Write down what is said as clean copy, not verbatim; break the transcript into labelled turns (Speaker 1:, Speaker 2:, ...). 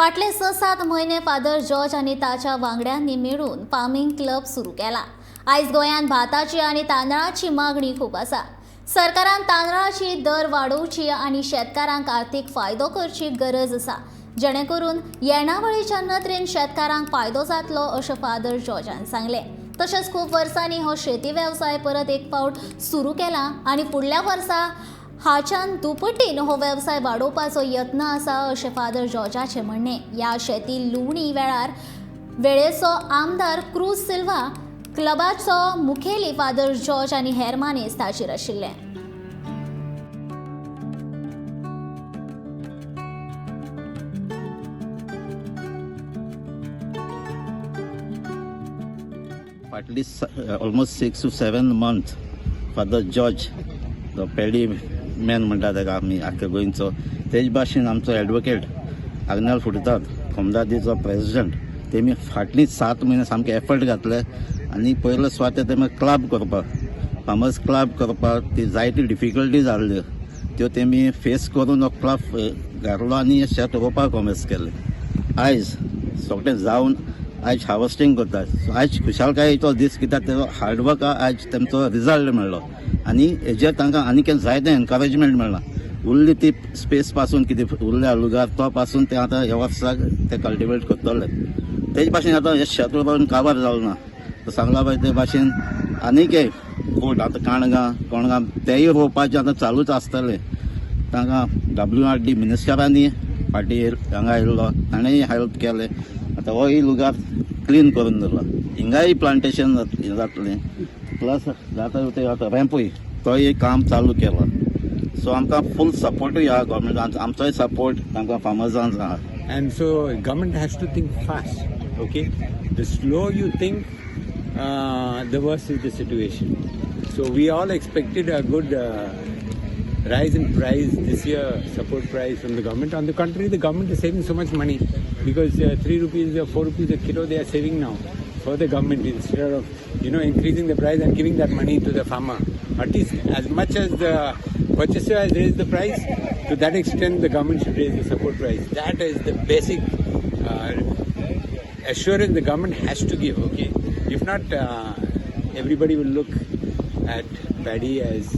Speaker 1: फाटले 6-7 म्हयने father George आनी ताच्या वांगड्यांनी मेळून फार्मिंग क्लब सुरू केला। आयज गोंयांत भाताची आनी तांदळाची मागणी खूब आसा। सरकारान तांदळाची दर वाडोवची आनी शेतकारांक आर्थीक फायदो करची गरज आसा, जेणे करून येणावळीच्या नदरेन शेतकारांक फायदो जातलो अशें फादर जॉर्जान सांगलें। तशेंच खूब वर्सांनी हो शेती वेवसाय परत एक फावट सुरू केला आनी फुडल्या वर्सा हाच्यान दुपटीन हो वेवसाय वाडोवपाचो यत्न आसा अशें फादर जॉर्जाचें म्हणणें। ह्या शेती लुवणी वेळेचो आमदार क्रूज सिल्वा, क्लबाचो मुखेली फादर जॉर्ज आनी हेर मानेस्त ताचेर आशिल्ले।
Speaker 2: फाटली almost 6 to 7 months father George तो पेडी मॅन म्हणटा ताका आमी आख्या गोंयचो, तेज भाशेन आमचो एडवोकेट आग्नेल फुटतात खोमदादीचो प्रेसिडेंट, तेमी फाटली 7 म्हयने सामके एफर्ट घातले आनी पयलो स्वाते तेमी क्लब करपाक, फार्मर्स क्लब करपाक ती जायती डिफिकल्टीज आसल्यो त्यो तेमी फेस करून हो क्लब घातलो आनी शेत रोवपाक कॉमर्स केले। आयज सगळें जावन आयज हार्वेस्टिंग करतात। आयज खुशालकायेचो दीस कित्याक तेजो हार्डवर्क आयज तेंचो रिजल्ट मेळ्ळो आनी हेजेर तांकां आनीक जायतें एनकरेजमेंट मेळ्ळां। उरली ती स्पेस पासून कितें उरल्या लुगार तो पासून ते आतां ह्या वर्साक ते कल्टिवेट करतले। तेज भाशेन आतां हे शेत रोवन काबार जालें ना, सांगला पळय ते भाशेन आनीकय कोट आतां कोणगां तेय रोवपाचें आतां चालूच आसतलें। तांकां WRD मिनिस्टरांनी फाटीं हांगा आयिल्लो, ताणेंय हेल्प केलें। आतां होय लुगार क्लीन करून दवरला, हिंगाय प्लांटेशन जातलें, प्लस जाता ते आतां रॅम्पूय तोय काम चालू केलां। सो आमकां फूल सपोर्टूय आहा गव्हर्मेंटान, आमचोय सपोर्ट तांकां फार्मर्सांक आहा।
Speaker 3: And so government has to think fast, okay? The slower you think, the worse is the situation. So we all expected a good rise in price this year, support price from the government. On the contrary, the government is saving so much money because 3 rupees or 4 rupees a kilo they are saving now for the government instead of increasing the price and giving that money to the farmer. At least as much as the purchaser has raised the price, to that extent the government should raise the support price. That is the basic assurance the government has to give, okay? If not, everybody will look at paddy as